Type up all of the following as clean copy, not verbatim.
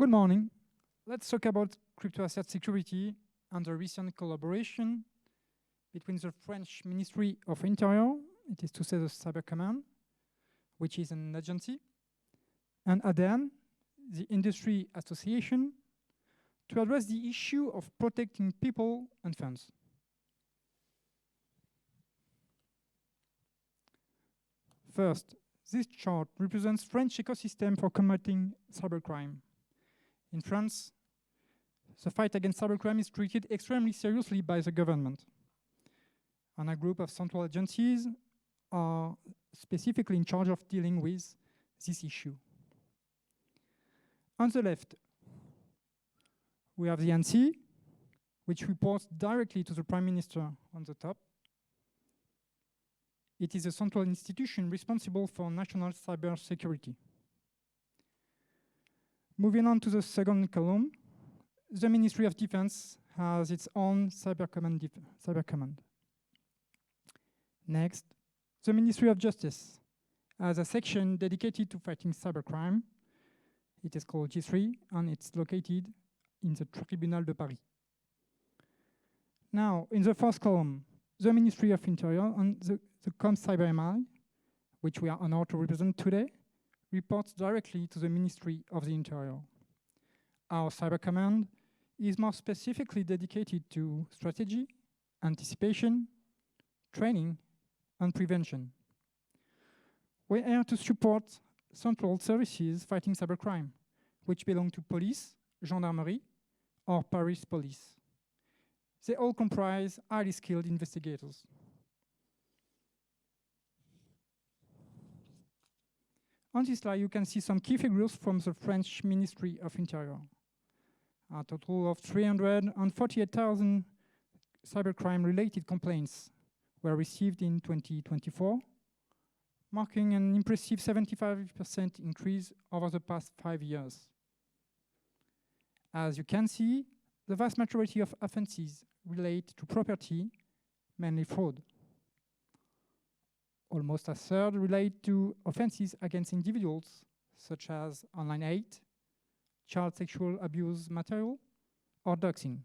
Good morning. Let's talk about crypto-asset security and the recent collaboration between the French Ministry of Interior, it is to say the Cyber Command, which is an agency, and ADAN, the industry association, to address the issue of protecting people and funds. First, this chart represents French ecosystem for combating cybercrime. In France, the fight against cybercrime is treated extremely seriously by the government. And a group of central agencies are specifically in charge of dealing with this issue. On the left, we have the ANSSI, which reports directly to the Prime Minister on the top. It is a central institution responsible for national cyber security. Moving on to the second column, the Ministry of Defense has its own cyber command. Next, the Ministry of Justice has a section dedicated to fighting cybercrime. It is called G3, and it's located in the Tribunal de Paris. Now, in the first column, the Ministry of Interior and the ComCyberMI, which we are honored to represent today, reports directly to the Ministry of the Interior. Our Cyber Command is more specifically dedicated to strategy, anticipation, training, and prevention. We're here to support central services fighting cybercrime, which belong to police, gendarmerie, or Paris police. They all comprise highly skilled investigators. On this slide, you can see some key figures from the French Ministry of Interior. A total of 348,000 cybercrime-related complaints were received in 2024, marking an impressive 75% increase over the past 5 years. As you can see, the vast majority of offenses relate to property, mainly fraud. Almost a third relate to offenses against individuals, such as online hate, child sexual abuse material, or doxing.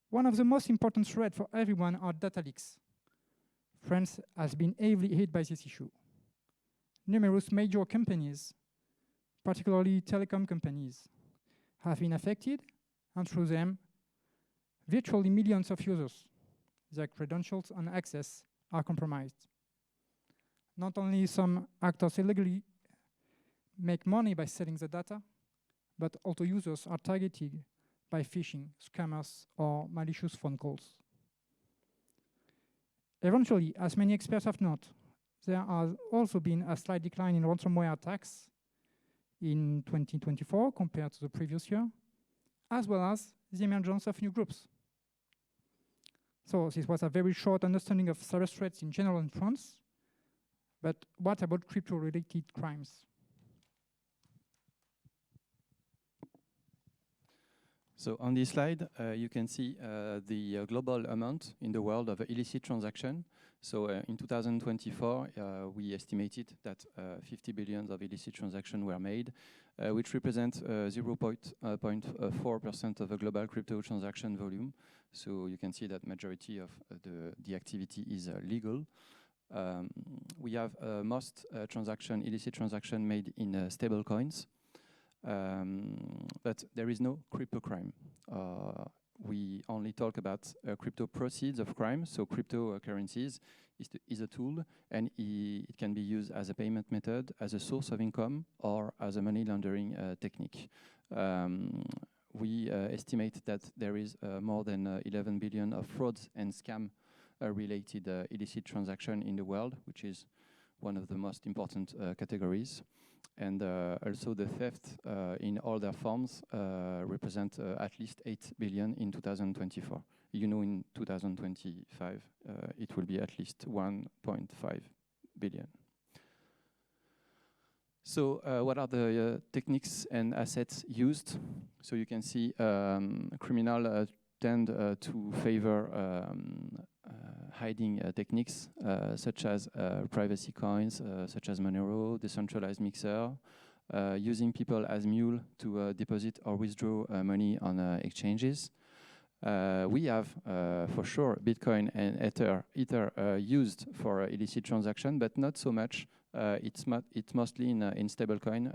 One of the most important threats for everyone are data leaks. France has been heavily hit by this issue. Numerous major companies, particularly telecom companies, have been affected, and through them, virtually millions of users, their credentials and access are compromised. Not only some actors illegally make money by selling the data, but also users are targeted by phishing, scammers, or malicious phone calls. Eventually, as many experts have noted, there has also been a slight decline in ransomware attacks in 2024 compared to the previous year, as well as the emergence of new groups. So this was a very short understanding of cyber threats in general in France, but what about crypto-related crimes? So on this slide, you can see the global amount in the world of illicit transaction. So in 2024, we estimated that 50 billion of illicit transactions were made, which represent 0.4% of the global crypto transaction volume. So you can see that majority of the activity is legal. We have most illicit transaction made in stable coins. But there is no crypto crime. We only talk about crypto proceeds of crime. So cryptocurrencies is a tool, and it can be used as a payment method, as a source of income, or as a money laundering technique. We estimate that there is more than 11 billion of frauds and scam related illicit transaction in the world, which is one of the most important categories. And also the theft in all their forms represent at least 8 billion in 2024. You know, in 2025, it will be at least 1.5 billion. So what are the techniques and assets used? So you can see criminals tend to favor hiding techniques such as privacy coins, such as Monero, decentralized mixer, using people as mule to deposit or withdraw money on exchanges. We have, for sure, Bitcoin and Ether used for illicit transaction, but not so much. It's mostly in stablecoin,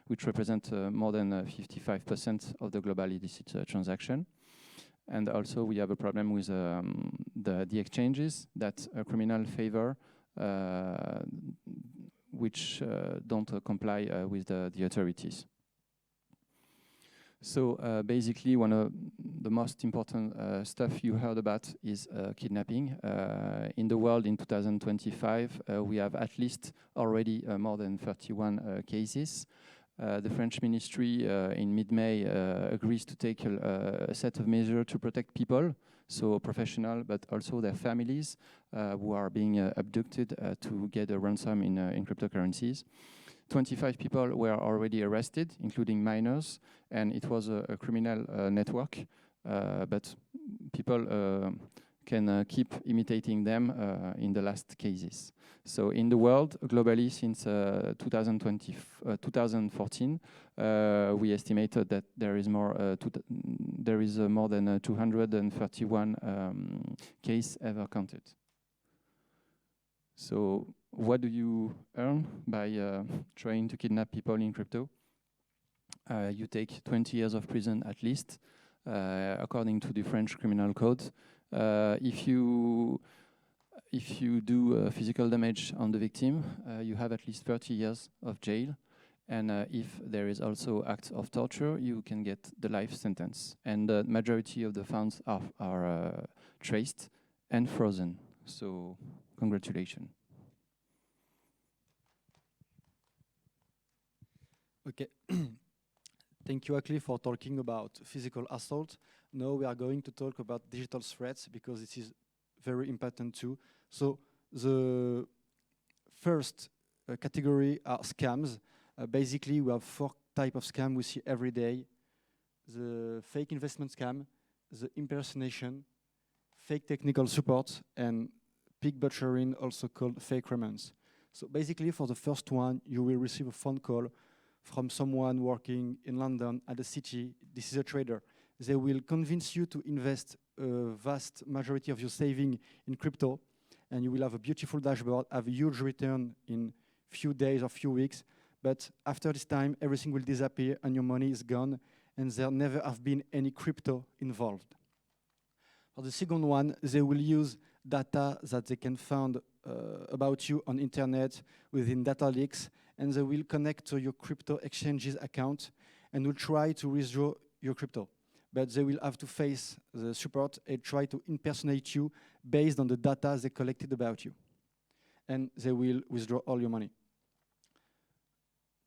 which represent more than 55% of the global illicit transaction. And also, we have a problem with the exchanges that criminal favor, which don't comply with the authorities. So basically, one of the most important stuff you heard about is kidnapping. In the world in 2025, we have at least already more than 31 cases. The French ministry in mid-May agrees to take a set of measures to protect people, so professional, but also their families who are being abducted to get a ransom in cryptocurrencies. 25 people were already arrested, including minors, and it was a criminal network, but people can keep imitating them in the last cases. So in the world, globally, since 2014, we estimated that there is more than 231 cases ever counted. So what do you earn by trying to kidnap people in crypto? You take 20 years of prison at least, according to the French criminal code. If you do physical damage on the victim, you have at least 30 years of jail. And if there is also acts of torture, you can get the life sentence. And the majority of the funds are traced and frozen. So congratulations. Okay. Thank you, Akli, for talking about physical assault. Now we are going to talk about digital threats because this is very important too. So the first category are scams. Basically, we have 4 types of scam we see every day. The fake investment scam, the impersonation, fake technical support, and pig butchering, also called fake romance. So basically, for the first one, you will receive a phone call from someone working in London at a city. This is a trader. They will convince you to invest a vast majority of your saving in crypto, and you will have a beautiful dashboard, have a huge return in few days or few weeks. But after this time, everything will disappear and your money is gone, and there never have been any crypto involved. For the second one, they will use data that they can find about you on internet within data leaks, and they will connect to your crypto exchanges account and will try to withdraw your crypto. But they will have to face the support and try to impersonate you based on the data they collected about you. And they will withdraw all your money.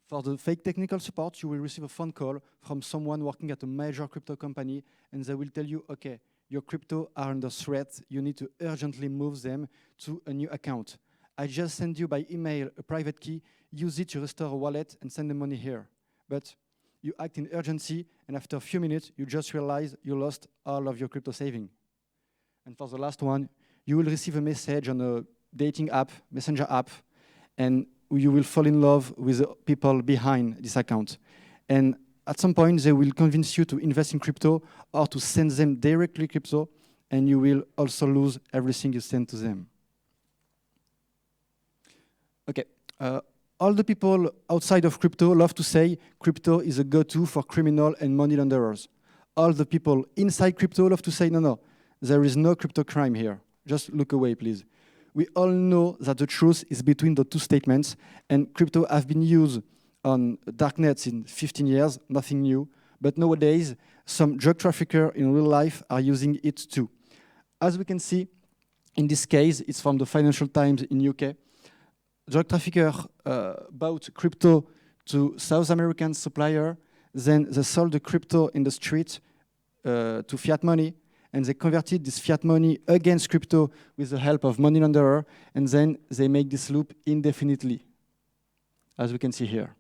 For the fake technical support, you will receive a phone call from someone working at a major crypto company, and they will tell you, okay, your crypto are under threat, you need to urgently move them to a new account. I just send you by email a private key, use it to restore a wallet and send the money here. But you act in urgency, and after a few minutes, you just realize you lost all of your crypto saving. And for the last one, you will receive a message on a dating app, messenger app, and you will fall in love with the people behind this account. And at some point, they will convince you to invest in crypto or to send them directly crypto, and you will also lose everything you send to them. Okay. All the people outside of crypto love to say crypto is a go-to for criminal and money launderers. All the people inside crypto love to say, no, there is no crypto crime here. Just look away, please. We all know that the truth is between the two statements, and crypto have been used on darknets in 15 years, nothing new. But nowadays, some drug traffickers in real life are using it too. As we can see, in this case, it's from the Financial Times in UK. Drug trafficker bought crypto to South American supplier, then they sold the crypto in the street to fiat money, and they converted this fiat money against crypto with the help of money launderer, and then they make this loop indefinitely, as we can see here.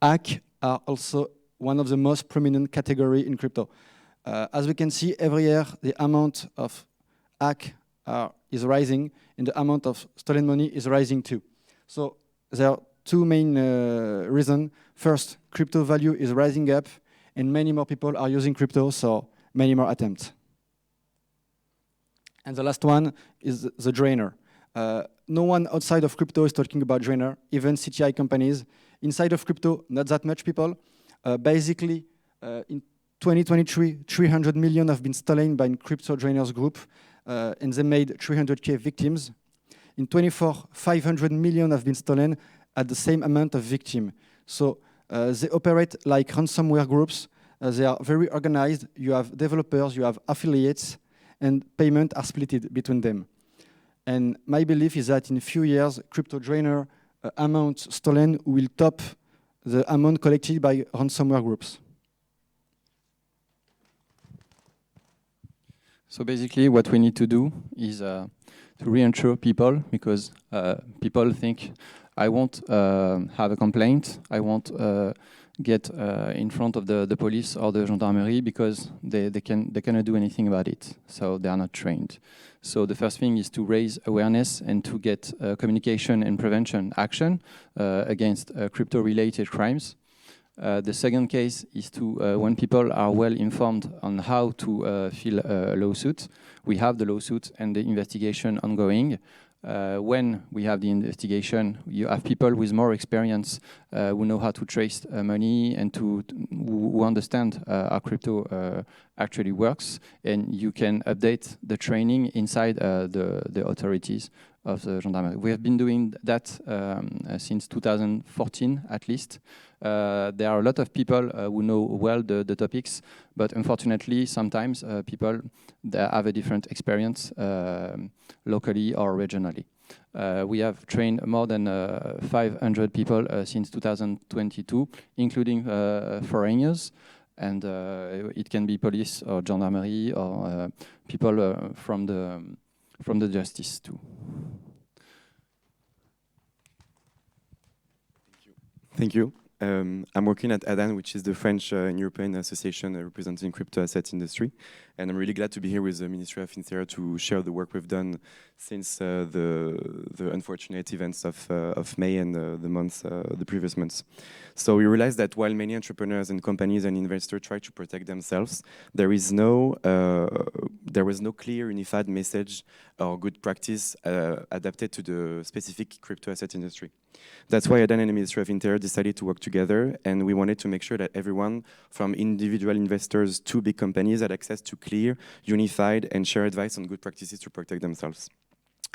Hack are also one of the most prominent category in crypto. As we can see, every year the amount of hack is rising, and the amount of stolen money is rising too. So there are two main reasons. First, crypto value is rising up, and many more people are using crypto, so many more attempts. And the last one is the drainer. No one outside of crypto is talking about drainer, even CTI companies. Inside of crypto, not that much people. Basically, in 2023, 300 million have been stolen by crypto drainers group, and they made 300K victims. In 24, 500 million have been stolen at the same amount of victim. So they operate like ransomware groups. They are very organized. You have developers, you have affiliates, and payment are split between them. And my belief is that in a few years, crypto drainer amount stolen will top the amount collected by ransomware groups. So basically what we need to do is to reassure people, because people think, I won't have a complaint, I won't get in front of the police or the gendarmerie, because they cannot do anything about it, so they are not trained. So the first thing is to raise awareness and to get communication and prevention action against crypto-related crimes. The second case is to, when people are well informed on how to file a lawsuit, we have the lawsuit and the investigation ongoing. When we have the investigation, you have people with more experience who know how to trace money and who understand how crypto actually works, and you can update the training inside the authorities of the gendarmerie. We have been doing that since 2014 at least. There are a lot of people who know well the topics, but unfortunately sometimes people that have a different experience locally or regionally. We have trained more than 500 people since 2022, including foreigners, and it can be police or gendarmerie or people from the justice too. Thank you. I'm working at ADAN, which is the French and European association representing crypto asset industry. And I'm really glad to be here with the Ministry of Interior to share the work we've done since the unfortunate events of May and the previous months. So we realized that while many entrepreneurs and companies and investors try to protect themselves, there was no clear unified message or good practice adapted to the specific crypto asset industry. That's why ADAN and the Ministry of Interior decided to work together, and we wanted to make sure that everyone, from individual investors to big companies, had access to clear, unified, and share advice on good practices to protect themselves.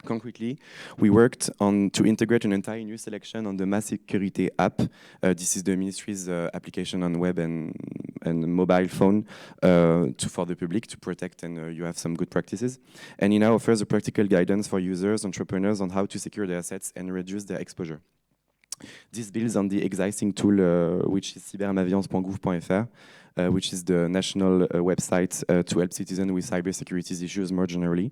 Concretely, we worked to integrate an entire new selection on the Mass Security app. This is the ministry's application on web and mobile phone for the public to protect, and you have some good practices. And it now offers a practical guidance for users, entrepreneurs on how to secure their assets and reduce their exposure. This builds on the existing tool, which is cybermalveillance.gouv.fr, which is the national website to help citizens with cybersecurity issues more generally.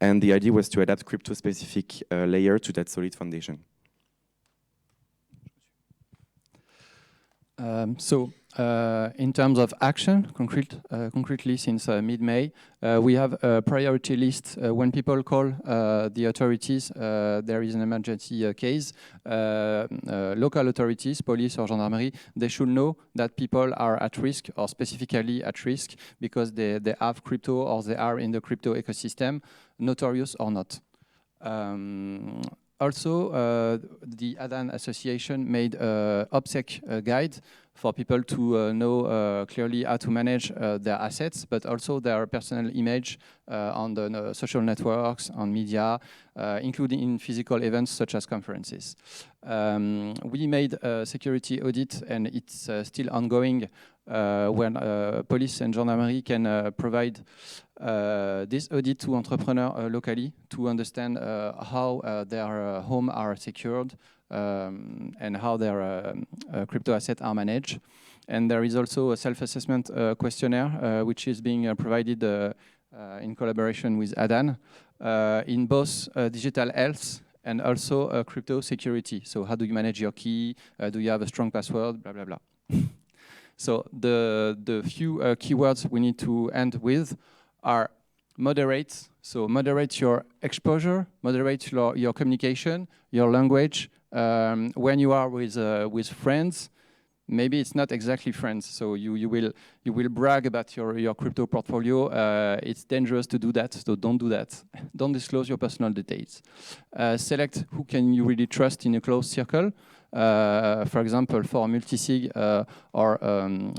And the idea was to adapt crypto-specific layer to that solid foundation. In terms of action, concretely since mid-May, we have a priority list. When people call the authorities, there is an emergency case. Local authorities, police or gendarmerie, they should know that people are at risk or specifically at risk because they have crypto or they are in the crypto ecosystem, notorious or not. Also, the ADAN Association made an OPSEC guide for people to know clearly how to manage their assets, but also their personal image on the social networks, on media, including in physical events such as conferences. We made a security audit, and it's still ongoing, when police and gendarmerie can provide this audit to entrepreneurs locally to understand how their home are secured and how their crypto assets are managed. And there is also a self-assessment questionnaire which is being provided in collaboration with ADAN in both digital health and also crypto security. So how do you manage your key? Do you have a strong password? Blah, blah, blah. So the few keywords we need to end with are moderate. So moderate your exposure, moderate your communication, your language. When you are with friends, maybe it's not exactly friends. So you will brag about your crypto portfolio. It's dangerous to do that, so don't do that. Don't disclose your personal details. Select who can you really trust in a close circle. For example, for multi-sig or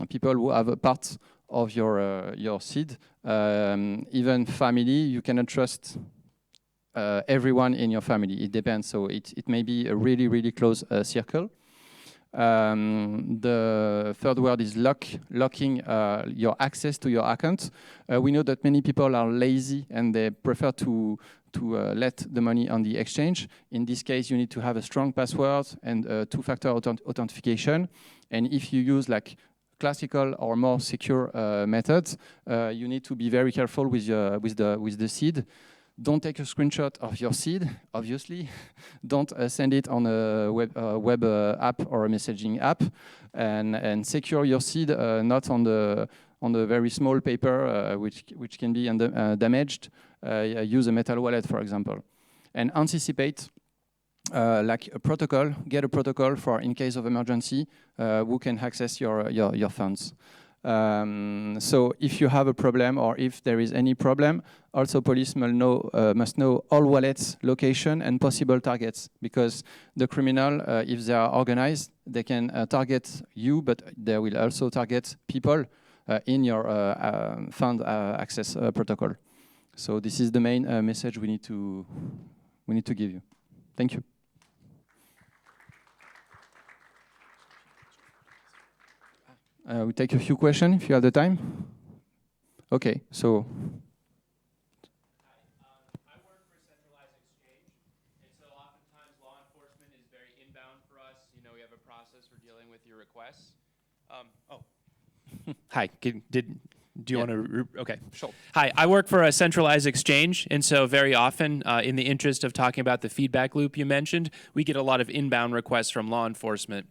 people who have a part of your seed, even family, you cannot trust everyone in your family. It depends. So it may be a really, really close circle. The third word is locking your access to your account. We know that many people are lazy and they prefer to let the money on the exchange. In this case, you need to have a strong password and two-factor authentication. And if you use like classical or more secure methods, you need to be very careful with the seed. Don't take a screenshot of your seed, obviously. Don't send it on a web app or a messaging app, and secure your seed not on the very small paper which can be damaged. Use a metal wallet, for example, and anticipate. Like a protocol, get a protocol for in case of emergency, who can access your funds. So if you have a problem or if there is any problem, also police must know all wallets, location, and possible targets, because the criminal, if they are organized, they can target you, but they will also target people in your fund access protocol. So this is the main message we need to give you. Thank you. We take a few questions if you have the time. Okay, so. I work for a centralized exchange, and so oftentimes law enforcement is very inbound for us. You know, we have a process for dealing with your requests. Hi, do you want to? Okay, Sure. Hi, I work for a centralized exchange, and so very often, in the interest of talking about the feedback loop you mentioned, we get a lot of inbound requests from law enforcement.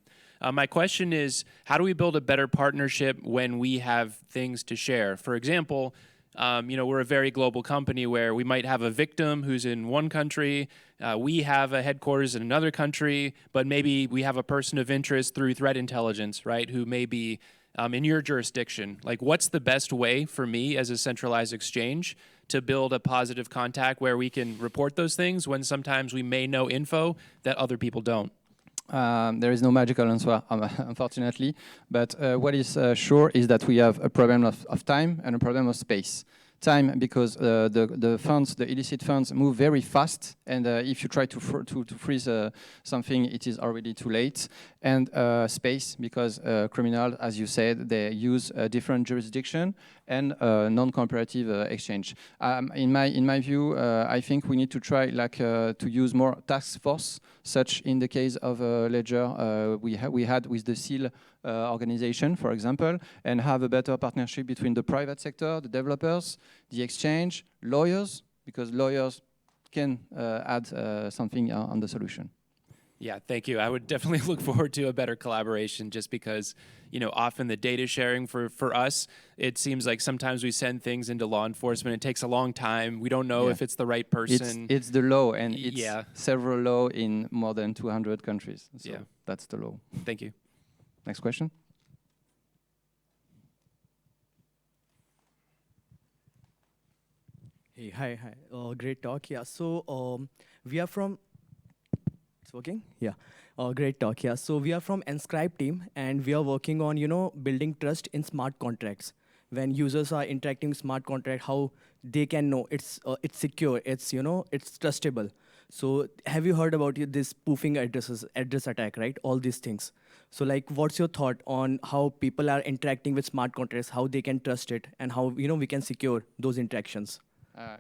My question is, how do we build a better partnership when we have things to share? For example, you know, we're a very global company where we might have a victim who's in one country, we have a headquarters in another country, but maybe we have a person of interest through threat intelligence, right, who may be in your jurisdiction. Like, what's the best way for me as a centralized exchange to build a positive contact where we can report those things when sometimes we may know info that other people don't? There is no magical answer, unfortunately, but what is sure is that we have a problem of time and a problem of space. Time, because the funds, the illicit funds, move very fast, and if you try to freeze something, it is already too late. And space, because criminals, as you said, they use a different jurisdiction and non-cooperative exchange. In my view, I think we need to try to use more task force, such in the case of Ledger we had with the SEAL organization, for example, and have a better partnership between the private sector, the developers, the exchange, lawyers, because lawyers can add something on the solution. Yeah, thank you. I would definitely look forward to a better collaboration, just because, you know, often the data sharing for us, it seems like sometimes we send things into law enforcement. It takes a long time. We don't know if it's the right person. It's the law, and it's several law in more than 200 countries. So that's the law. Thank you. Next question. Hey, hi. Great talk. Yeah. So we are from. It's working. Yeah. Great talk. Yeah. So we are from Enscribe team, and we are working on building trust in smart contracts. When users are interacting with smart contract, how they can know it's secure, it's it's trustable. So have you heard about this spoofing address attack, right? All these things. So like, what's your thought on how people are interacting with smart contracts, how they can trust it, and how we can secure those interactions?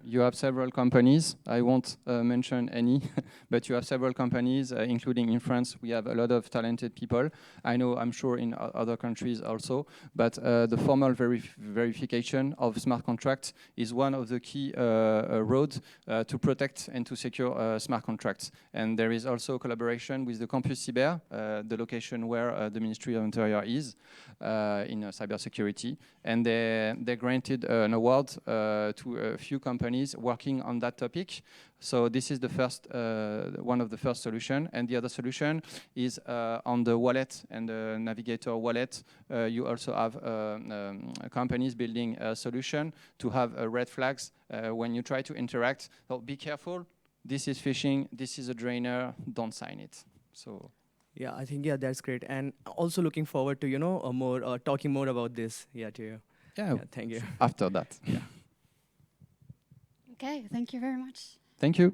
You have several companies. I won't mention any, but you have several companies, including in France. We have a lot of talented people. I'm sure in other countries also. But the formal verification of smart contracts is one of the key roads to protect and to secure smart contracts. And there is also collaboration with the Campus Cyber, the location where the Ministry of Interior is in cybersecurity. And they granted an award to a few companies working on that topic. So this is the first, one of the first solution. And the other solution is on the wallet and the Navigator wallet. You also have companies building a solution to have red flags when you try to interact. So be careful. This is phishing. This is a drainer. Don't sign it. So. Yeah, I think that's great, and also looking forward to more talking more about this. Yeah, to you. Yeah. Thank you. After that. Okay, thank you very much. Thank you.